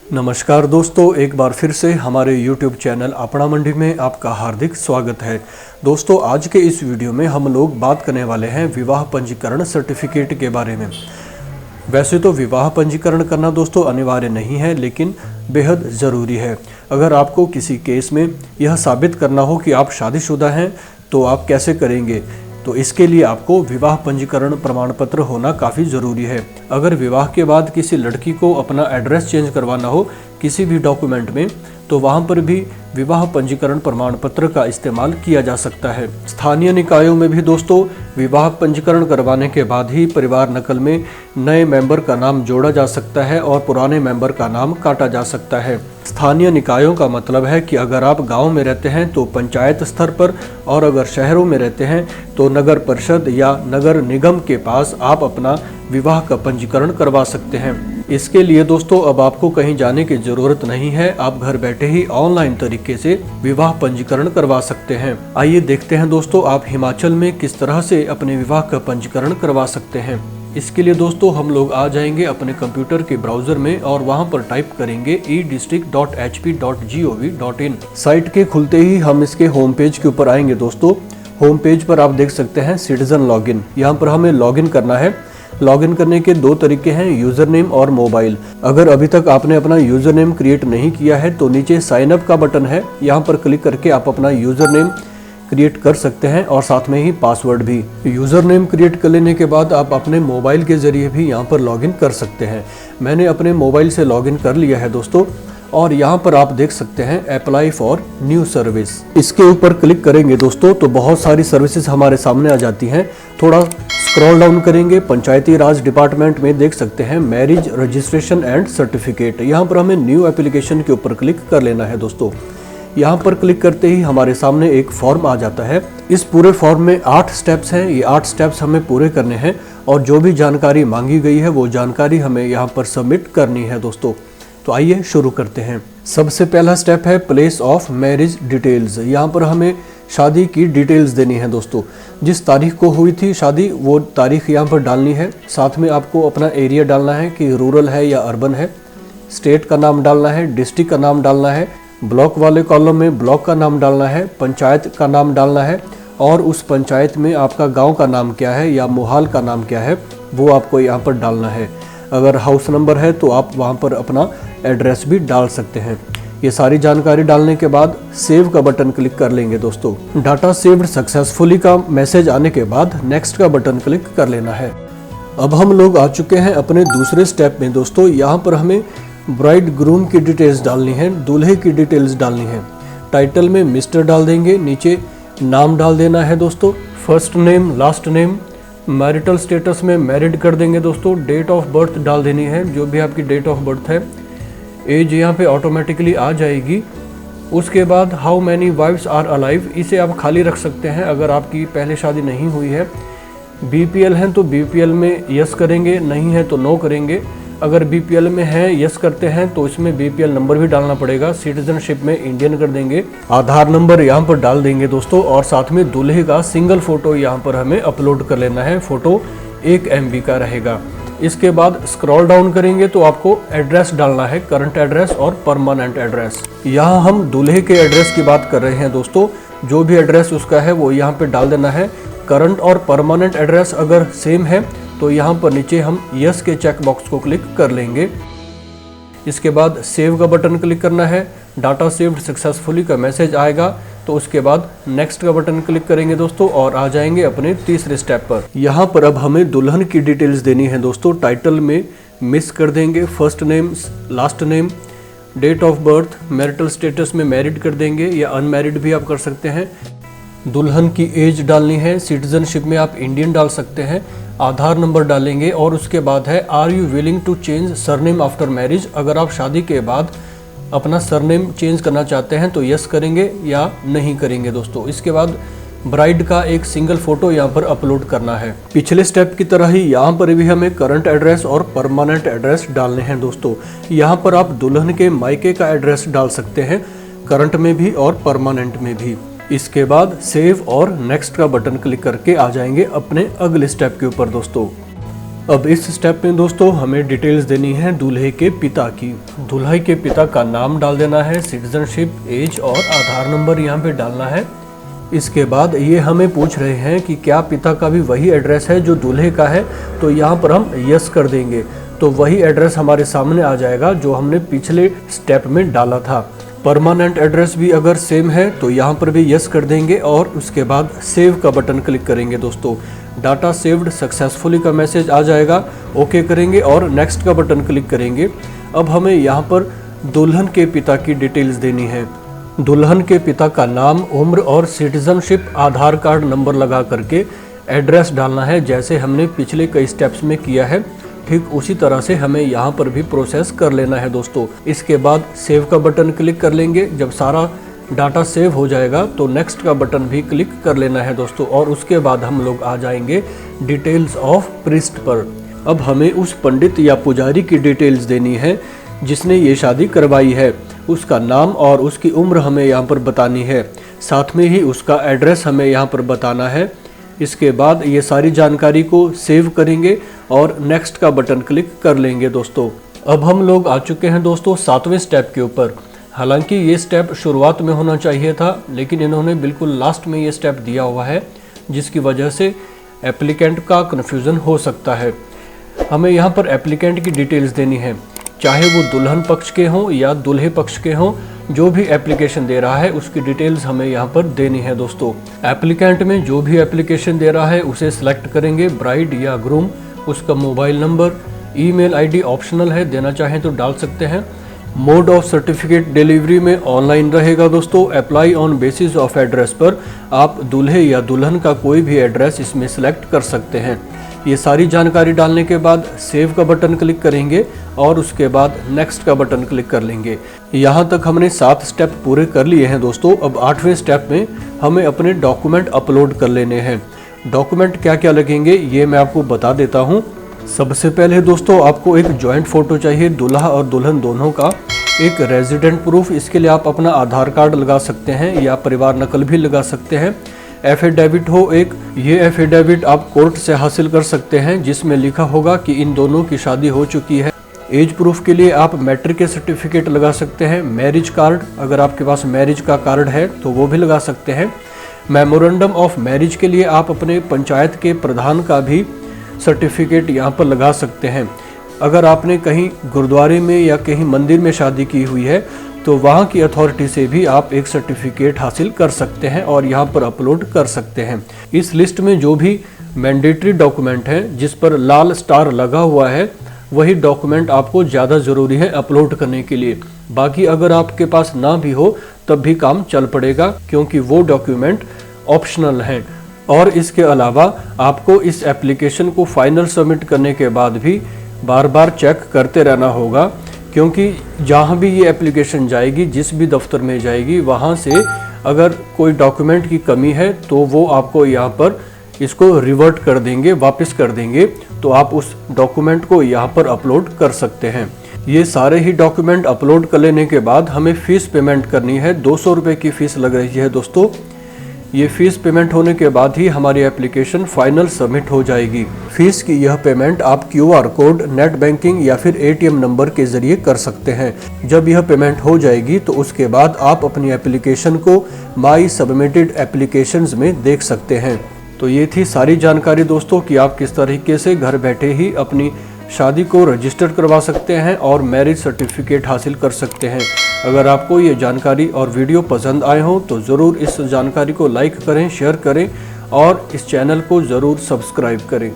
नमस्कार दोस्तों, एक बार फिर से हमारे YouTube चैनल अपना मंडी में आपका हार्दिक स्वागत है। दोस्तों, आज के इस वीडियो में हम लोग बात करने वाले हैं विवाह पंजीकरण सर्टिफिकेट के बारे में। वैसे तो विवाह पंजीकरण करना दोस्तों अनिवार्य नहीं है, लेकिन बेहद ज़रूरी है। अगर आपको किसी केस में यह साबित करना हो कि आप शादीशुदा हैं तो आप कैसे करेंगे, तो इसके लिए आपको विवाह पंजीकरण प्रमाण पत्र होना काफ़ी ज़रूरी है। अगर विवाह के बाद किसी लड़की को अपना एड्रेस चेंज करवाना हो किसी भी डॉक्यूमेंट में, तो वहाँ पर भी विवाह पंजीकरण प्रमाण पत्र का इस्तेमाल किया जा सकता है। स्थानीय निकायों में भी दोस्तों विवाह पंजीकरण करवाने के बाद ही परिवार नकल में नए मेंबर का नाम जोड़ा जा सकता है और पुराने मेंबर का नाम काटा जा सकता है। स्थानीय निकायों का मतलब है कि अगर आप गांव में रहते हैं तो पंचायत स्तर पर, और अगर शहरों में रहते हैं तो नगर परिषद या नगर निगम के पास आप अपना विवाह का पंजीकरण करवा सकते हैं। इसके लिए दोस्तों अब आपको कहीं जाने की ज़रूरत नहीं है, आप घर बैठे ही ऑनलाइन तरीके से विवाह पंजीकरण करवा सकते हैं। आइए देखते हैं दोस्तों आप हिमाचल में किस तरह से अपने विवाह का पंजीकरण करवा सकते हैं। इसके लिए दोस्तों हम लोग आ जाएंगे अपने कंप्यूटर के ब्राउज़र में और वहां पर टाइप करेंगे edistrict.hp.gov.in। साइट के खुलते ही हम इसके होम पेज के ऊपर आएंगे। दोस्तों होम पेज पर आप देख सकते हैं सिटीजन लॉगिन, यहाँ पर हमें लॉगिन करना है। लॉगिन करने के दो तरीके हैं, यूज़र नेम और मोबाइल। अगर अभी तक आपने अपना यूज़र नेम क्रिएट नहीं किया है तो नीचे साइन अप का बटन है, यहाँ पर क्लिक करके आप अपना यूज़र नेम क्रिएट कर सकते हैं और साथ में ही पासवर्ड भी। यूज़र नेम क्रिएट कर लेने के बाद आप अपने मोबाइल के ज़रिए भी यहाँ पर लॉगिन कर सकते हैं। मैंने अपने मोबाइल से लॉगिन कर लिया है दोस्तों, और यहाँ पर आप देख सकते हैं अप्लाई फॉर न्यू सर्विस। इसके ऊपर क्लिक करेंगे दोस्तों तो बहुत सारी सर्विसेज हमारे सामने आ जाती हैं। थोड़ा स्क्रॉल डाउन करेंगे, पंचायती राज डिपार्टमेंट में देख सकते हैं मैरिज रजिस्ट्रेशन एंड सर्टिफिकेट। यहाँ पर हमें न्यू एप्लीकेशन के ऊपर क्लिक कर लेना है दोस्तों। यहाँ पर क्लिक करते ही हमारे सामने एक फॉर्म आ जाता है। इस पूरे फॉर्म में 8 स्टेप्स हैं, ये 8 स्टेप्स हमें पूरे करने हैं और जो भी जानकारी मांगी गई है वो जानकारी हमें यहाँ पर सबमिट करनी है दोस्तों। तो आइए शुरू करते हैं। सबसे पहला स्टेप है प्लेस ऑफ मैरिज डिटेल्स। यहाँ पर हमें शादी की डिटेल्स देनी है दोस्तों। जिस तारीख को हुई थी शादी वो तारीख यहाँ पर डालनी है। साथ में आपको अपना एरिया डालना है कि रूरल है या अर्बन है, स्टेट का नाम डालना है, डिस्ट्रिक्ट का नाम डालना है, ब्लॉक वाले कॉलम में ब्लॉक का नाम डालना है, पंचायत का नाम डालना है और उस पंचायत में आपका गांव का नाम क्या है या मोहाल का नाम क्या है वो आपको यहाँ पर डालना है। अगर हाउस नंबर है तो आप वहाँ पर अपना एड्रेस भी डाल सकते हैं। ये सारी जानकारी डालने के बाद सेव का बटन क्लिक कर लेंगे दोस्तों। डाटा सेव्ड सक्सेसफुली का मैसेज आने के बाद नेक्स्ट का बटन क्लिक कर लेना है। अब हम लोग आ चुके हैं अपने दूसरे स्टेप में दोस्तों। यहाँ पर हमें ब्राइड ग्रूम की डिटेल्स डालनी है, दूल्हे की डिटेल्स डालनी है। टाइटल में मिस्टर डाल देंगे, नीचे नाम डाल देना है दोस्तों, first name last name. Marital status में मैरिड कर देंगे दोस्तों। डेट ऑफ बर्थ डाल देनी है, जो भी आपकी डेट ऑफ बर्थ है। एज यहाँ पे ऑटोमेटिकली आ जाएगी। उसके बाद how many wives are alive, इसे आप खाली रख सकते हैं अगर आपकी पहले शादी नहीं हुई है। बीपीएल हैं तो बीपीएल में यस करेंगे, नहीं है तो नो करेंगे। अगर बीपीएल में है यस करते हैं तो इसमें बीपीएल नंबर भी डालना पड़ेगा। सिटीजनशिप में इंडियन कर देंगे। आधार नंबर यहाँ पर डाल देंगे दोस्तों और साथ में दूल्हे का सिंगल फोटो यहाँ पर हमें अपलोड कर लेना है। फोटो 1 MB का रहेगा। इसके बाद स्क्रॉल डाउन करेंगे तो आपको एड्रेस डालना है, करंट एड्रेस और परमानेंट एड्रेस। यहाँ हम दूल्हे के एड्रेस की बात कर रहे हैं दोस्तों। जो भी एड्रेस उसका है वो यहाँ पे डाल देना है। करंट और परमानेंट एड्रेस अगर सेम है तो यहाँ पर नीचे हम यस के चेक बॉक्स को क्लिक कर लेंगे। इसके बाद सेव का बटन क्लिक करना है। डाटा सेव्ड सक्सेसफुली का मैसेज आएगा तो उसके बाद नेक्स्ट का बटन क्लिक करेंगे दोस्तों और आ जाएंगे अपने तीसरे स्टेप पर। यहाँ पर अब हमें दुल्हन की डिटेल्स देनी है दोस्तों। टाइटल में मिस कर देंगे, first name last name, date of birth, marital status में मैरिड कर देंगे या अनमैरिड भी आप कर सकते हैं। दुल्हन की एज डालनी है, सिटीजनशिप में आप इंडियन डाल सकते हैं। आधार नंबर डालेंगे और उसके बाद है are you willing to change surname after marriage. अगर आप शादी के बाद अपना सरनेम चेंज करना चाहते हैं तो यस करेंगे या नहीं करेंगे दोस्तों। इसके बाद ब्राइड का एक सिंगल फोटो यहाँ पर अपलोड करना है। पिछले स्टेप की तरह ही यहाँ पर भी हमें करंट एड्रेस और परमानेंट एड्रेस डालने हैं दोस्तों। यहाँ पर आप दुल्हन के मायके का एड्रेस डाल सकते हैं, करंट में भी और परमानेंट में भी। इसके बाद सेव और नेक्स्ट का बटन क्लिक करके आ जाएंगे अपने अगले स्टेप के ऊपर दोस्तों। अब इस स्टेप में दोस्तों हमें डिटेल्स देनी है दूल्हे के पिता की। दूल्हे के पिता का नाम डाल देना है, सिटीजनशिप, एज और आधार नंबर यहाँ पे डालना है। इसके बाद ये हमें पूछ रहे हैं कि क्या पिता का भी वही एड्रेस है जो दूल्हे का है, तो यहाँ पर हम यस कर देंगे तो वही एड्रेस हमारे सामने आ जाएगा जो हमने पिछले स्टेप में डाला था। परमानेंट एड्रेस भी अगर सेम है तो यहाँ पर भी यस कर देंगे और उसके बाद सेव का बटन क्लिक करेंगे दोस्तों। डाटा सेव्ड सक्सेसफुली का मैसेज आ जाएगा, ओके करेंगे और नेक्स्ट का बटन क्लिक करेंगे। अब हमें यहाँ पर दुल्हन के पिता की डिटेल्स देनी है। दुल्हन के पिता का नाम, उम्र और सिटीजनशिप आधार कार्ड नंबर लगा करके एड्रेस डालना है, जैसे हमने पिछले कई स्टेप्स में किया है ठीक उसी तरह से हमें यहाँ पर भी प्रोसेस कर लेना है दोस्तों। इसके बाद सेव का बटन क्लिक कर लेंगे। जब सारा डाटा सेव हो जाएगा तो नेक्स्ट का बटन भी क्लिक कर लेना है दोस्तों और उसके बाद हम लोग आ जाएंगे डिटेल्स ऑफ प्रीस्ट पर। अब हमें उस पंडित या पुजारी की डिटेल्स देनी है जिसने ये शादी करवाई है। उसका नाम और उसकी उम्र हमें यहाँ पर बतानी है, साथ में ही उसका एड्रेस हमें यहाँ पर बताना है। इसके बाद ये सारी जानकारी को सेव करेंगे और नेक्स्ट का बटन क्लिक कर लेंगे दोस्तों। अब हम लोग आ चुके हैं दोस्तों 7वें स्टेप के ऊपर। हालांकि ये स्टेप शुरुआत में होना चाहिए था, लेकिन इन्होंने बिल्कुल लास्ट में ये स्टेप दिया हुआ है, जिसकी वजह से एप्लीकेंट का कन्फ्यूज़न हो सकता है। हमें यहाँ पर एप्लीकेंट की डिटेल्स देनी है, चाहे वो दुल्हन पक्ष के हों या दूल्हे पक्ष के हों। जो भी एप्लीकेशन दे रहा है उसकी डिटेल्स हमें यहाँ पर देनी है दोस्तों। एप्लीकेंट में जो भी एप्लीकेशन दे रहा है उसे सिलेक्ट करेंगे, ब्राइड या ग्रूम, उसका mobile number, email ID optional है, देना चाहें तो डाल सकते हैं। मोड ऑफ सर्टिफिकेट डिलीवरी में ऑनलाइन रहेगा दोस्तों। Apply on basis of address पर आप दूल्हे या दुल्हन का कोई भी एड्रेस इसमें सिलेक्ट कर सकते हैं। ये सारी जानकारी डालने के बाद सेव का बटन क्लिक करेंगे और उसके बाद नेक्स्ट का बटन क्लिक कर लेंगे। यहाँ तक हमने 7 स्टेप पूरे कर लिए हैं दोस्तों। अब 8वें स्टेप में हमें अपने डॉक्यूमेंट अपलोड कर लेने हैं। डॉक्यूमेंट क्या क्या लगेंगे ये मैं आपको बता देता हूँ। सबसे पहले दोस्तों आपको एक जॉइंट फ़ोटो चाहिए दूल्हा और दुल्हन दोनों का, एक रेजिडेंट प्रूफ, इसके लिए आप अपना आधार कार्ड लगा सकते हैं या परिवार नकल भी लगा सकते हैं। एफिडेविट हो एक, ये एफिडेविट आप कोर्ट से हासिल कर सकते हैं जिसमें लिखा होगा कि इन दोनों की शादी हो चुकी है। एज प्रूफ के लिए आप मैट्रिक के सर्टिफिकेट लगा सकते हैं। मैरिज कार्ड, अगर आपके पास मैरिज का कार्ड है तो वो भी लगा सकते हैं। मेमोरेंडम ऑफ मैरिज के लिए आप अपने पंचायत के प्रधान का भी सर्टिफिकेट यहाँ पर लगा सकते हैं। अगर आपने कहीं गुरुद्वारे में या कहीं मंदिर में शादी की हुई है तो वहाँ की अथॉरिटी से भी आप एक सर्टिफिकेट हासिल कर सकते हैं और यहाँ पर अपलोड कर सकते हैं। इस लिस्ट में जो भी मैंडेटरी डॉक्यूमेंट हैं जिस पर लाल स्टार लगा हुआ है वही डॉक्यूमेंट आपको ज़्यादा ज़रूरी है अपलोड करने के लिए। बाकी अगर आपके पास ना भी हो तब भी काम चल पड़ेगा, क्योंकि वो डॉक्यूमेंट ऑप्शनल हैं। और इसके अलावा आपको इस एप्लीकेशन को फाइनल सबमिट करने के बाद भी बार बार चेक करते रहना होगा, क्योंकि जहाँ भी ये एप्लीकेशन जाएगी, जिस भी दफ्तर में जाएगी, वहाँ से अगर कोई डॉक्यूमेंट की कमी है तो वो आपको यहाँ पर इसको रिवर्ट कर देंगे, वापस कर देंगे, तो आप उस डॉक्यूमेंट को यहाँ पर अपलोड कर सकते हैं। ये सारे ही डॉक्यूमेंट अपलोड कर लेने के बाद हमें फ़ीस पेमेंट करनी है। 200 रुपये की फ़ीस लग रही है दोस्तों। ये फ़ीस पेमेंट होने के बाद ही हमारी एप्लीकेशन फाइनल सबमिट हो जाएगी। फ़ीस की यह पेमेंट आप QR कोड, नेट बैंकिंग या फिर ATM नंबर के ज़रिए कर सकते हैं। जब यह पेमेंट हो जाएगी तो उसके बाद आप अपनी एप्लीकेशन को माई सबमिटेड एप्लीकेशंस में देख सकते हैं। तो ये थी सारी जानकारी दोस्तों कि आप किस तरीके से घर बैठे ही अपनी शादी को रजिस्टर करवा सकते हैं और मैरिज सर्टिफिकेट हासिल कर सकते हैं। अगर आपको ये जानकारी और वीडियो पसंद आए हो तो ज़रूर इस जानकारी को लाइक करें, शेयर करें और इस चैनल को ज़रूर सब्सक्राइब करें।